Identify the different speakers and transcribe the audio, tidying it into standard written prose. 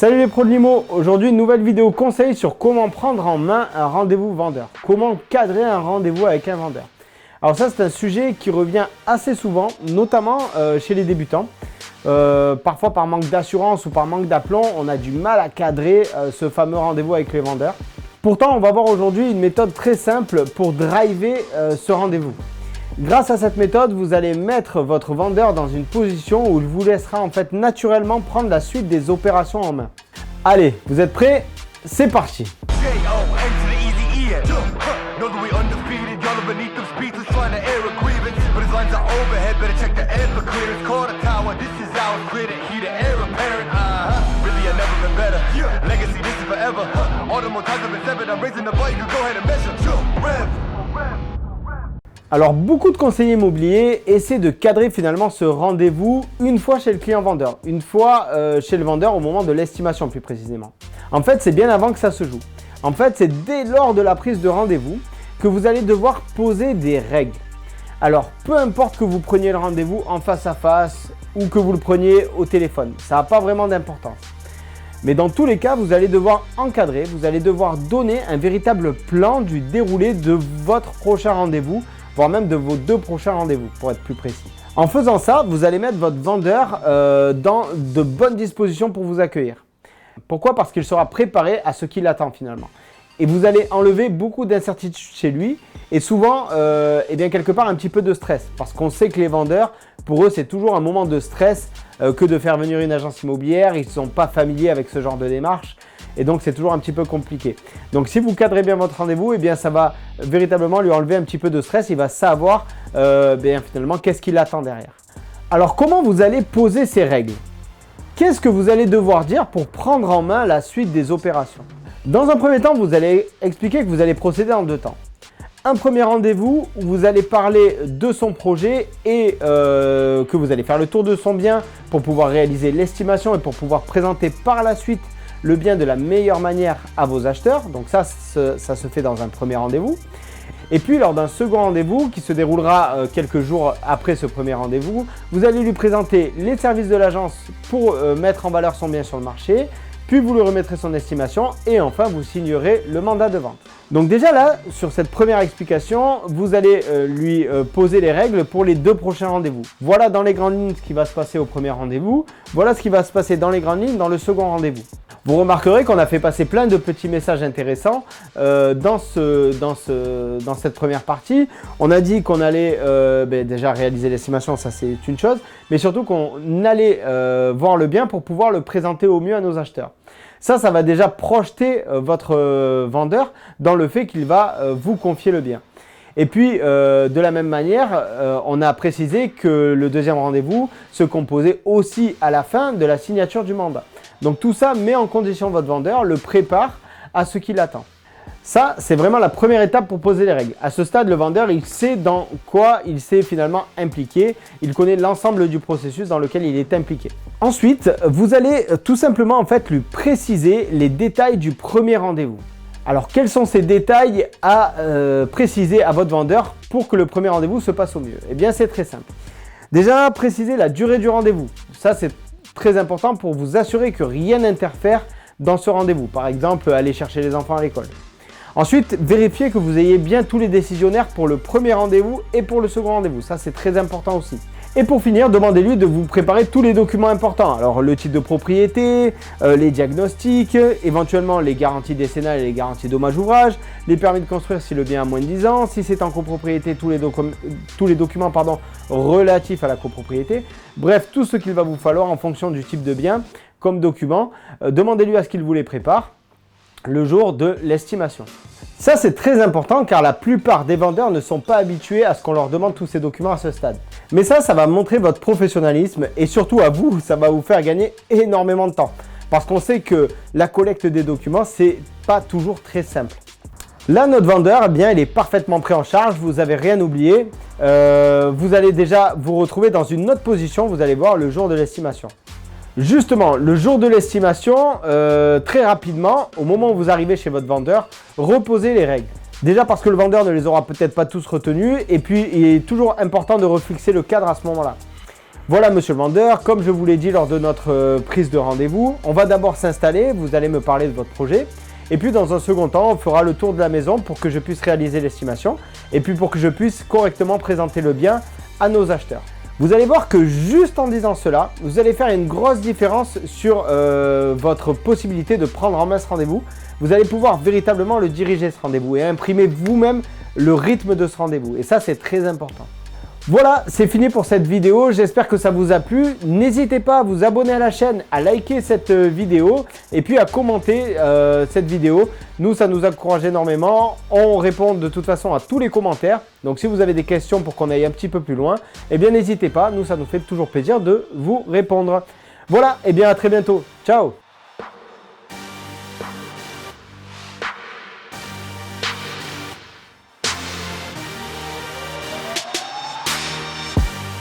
Speaker 1: Salut les pros de l'IMO, aujourd'hui une nouvelle vidéo conseil sur comment prendre en main un rendez-vous vendeur. Comment cadrer un rendez-vous avec un vendeur. Alors ça c'est un sujet qui revient assez souvent, notamment chez les débutants. Parfois par manque d'assurance ou par manque d'aplomb, on a du mal à cadrer ce fameux rendez-vous avec les vendeurs. Pourtant on va voir aujourd'hui une méthode très simple pour driver ce rendez-vous. Grâce à cette méthode, vous allez mettre votre vendeur dans une position où il vous laissera en fait naturellement prendre la suite des opérations en main. Allez, vous êtes prêts? C'est parti! Alors beaucoup de conseillers immobiliers essaient de cadrer finalement ce rendez-vous une fois chez le client vendeur, une fois chez le vendeur au moment de l'estimation plus précisément. En fait, c'est bien avant que ça se joue. En fait, c'est dès lors de la prise de rendez-vous que vous allez devoir poser des règles. Alors, peu importe que vous preniez le rendez-vous en face à face ou que vous le preniez au téléphone, ça n'a pas vraiment d'importance. Mais dans tous les cas, vous allez devoir encadrer, vous allez devoir donner un véritable plan du déroulé de votre prochain rendez-vous, voire même de vos deux prochains rendez-vous, pour être plus précis. En faisant ça, vous allez mettre votre vendeur dans de bonnes dispositions pour vous accueillir. Pourquoi? Parce qu'il sera préparé à ce qu'il attend finalement. Et vous allez enlever beaucoup d'incertitudes chez lui et souvent, quelque part, un petit peu de stress. Parce qu'on sait que les vendeurs, pour eux, c'est toujours un moment de stress que de faire venir une agence immobilière. Ils ne sont pas familiers avec ce genre de démarche. Et donc, c'est toujours un petit peu compliqué. Donc, si vous cadrez bien votre rendez-vous, ça va véritablement lui enlever un petit peu de stress. Il va savoir finalement qu'est-ce qu'il attend derrière. Alors, comment vous allez poser ces règles? Qu'est-ce que vous allez devoir dire pour prendre en main la suite des opérations? Dans un premier temps, vous allez expliquer que vous allez procéder en deux temps. Un premier rendez-vous où vous allez parler de son projet et que vous allez faire le tour de son bien pour pouvoir réaliser l'estimation et pour pouvoir présenter par la suite le bien de la meilleure manière à vos acheteurs. Donc ça se fait dans un premier rendez-vous. Et puis lors d'un second rendez-vous qui se déroulera quelques jours après ce premier rendez-vous, vous allez lui présenter les services de l'agence pour mettre en valeur son bien sur le marché, puis vous lui remettrez son estimation et enfin vous signerez le mandat de vente. Donc déjà là, sur cette première explication, vous allez lui poser les règles pour les deux prochains rendez-vous. Voilà dans les grandes lignes ce qui va se passer au premier rendez-vous, voilà ce qui va se passer dans les grandes lignes dans le second rendez-vous. Vous remarquerez qu'on a fait passer plein de petits messages intéressants dans cette première partie. On a dit qu'on allait déjà réaliser l'estimation, ça c'est une chose, mais surtout qu'on allait voir le bien pour pouvoir le présenter au mieux à nos acheteurs. Ça va déjà projeter votre vendeur dans le fait qu'il va vous confier le bien. Et puis, de la même manière, on a précisé que le deuxième rendez-vous se composait aussi à la fin de la signature du mandat. Donc tout ça met en condition votre vendeur, le prépare à ce qu'il attend. Ça, c'est vraiment la première étape pour poser les règles. À ce stade, le vendeur, il sait dans quoi il s'est finalement impliqué. Il connaît l'ensemble du processus dans lequel il est impliqué. Ensuite, vous allez tout simplement lui préciser les détails du premier rendez-vous. Alors, quels sont ces détails à préciser à votre vendeur pour que le premier rendez-vous se passe au mieux? Eh bien, c'est très simple. Déjà, préciser la durée du rendez-vous. Ça, c'est très important pour vous assurer que rien n'interfère dans ce rendez-vous. Par exemple, aller chercher les enfants à l'école. Ensuite, vérifiez que vous ayez bien tous les décisionnaires pour le premier rendez-vous et pour le second rendez-vous. Ça, c'est très important aussi. Et pour finir, demandez-lui de vous préparer tous les documents importants. Alors, le titre de propriété, les diagnostics, éventuellement les garanties décennales et les garanties dommages-ouvrages, les permis de construire si le bien a moins de 10 ans, si c'est en copropriété, tous les documents relatifs à la copropriété. Bref, tout ce qu'il va vous falloir en fonction du type de bien comme document. Demandez-lui à ce qu'il vous les prépare le jour de l'estimation. Ça, c'est très important car la plupart des vendeurs ne sont pas habitués à ce qu'on leur demande tous ces documents à ce stade. Mais ça va montrer votre professionnalisme et surtout à vous, ça va vous faire gagner énormément de temps. Parce qu'on sait que la collecte des documents, c'est pas toujours très simple. Là, notre vendeur, il est parfaitement pris en charge, vous n'avez rien oublié. Vous allez déjà vous retrouver dans une autre position, vous allez voir le jour de l'estimation. Justement, le jour de l'estimation, très rapidement, au moment où vous arrivez chez votre vendeur, reposez les règles. Déjà parce que le vendeur ne les aura peut-être pas tous retenus et puis il est toujours important de refixer le cadre à ce moment-là. Voilà monsieur le vendeur, comme je vous l'ai dit lors de notre prise de rendez-vous, on va d'abord s'installer, vous allez me parler de votre projet. Et puis dans un second temps, on fera le tour de la maison pour que je puisse réaliser l'estimation et puis pour que je puisse correctement présenter le bien à nos acheteurs. Vous allez voir que juste en disant cela, vous allez faire une grosse différence sur votre possibilité de prendre en main ce rendez-vous. Vous allez pouvoir véritablement le diriger ce rendez-vous et imprimer vous-même le rythme de ce rendez-vous. Et ça, c'est très important. Voilà, c'est fini pour cette vidéo, j'espère que ça vous a plu. N'hésitez pas à vous abonner à la chaîne, à liker cette vidéo et puis à commenter cette vidéo. Nous, ça nous encourage énormément. On répond de toute façon à tous les commentaires. Donc si vous avez des questions pour qu'on aille un petit peu plus loin, eh bien n'hésitez pas, nous ça nous fait toujours plaisir de vous répondre. Voilà, et bien à très bientôt. Ciao!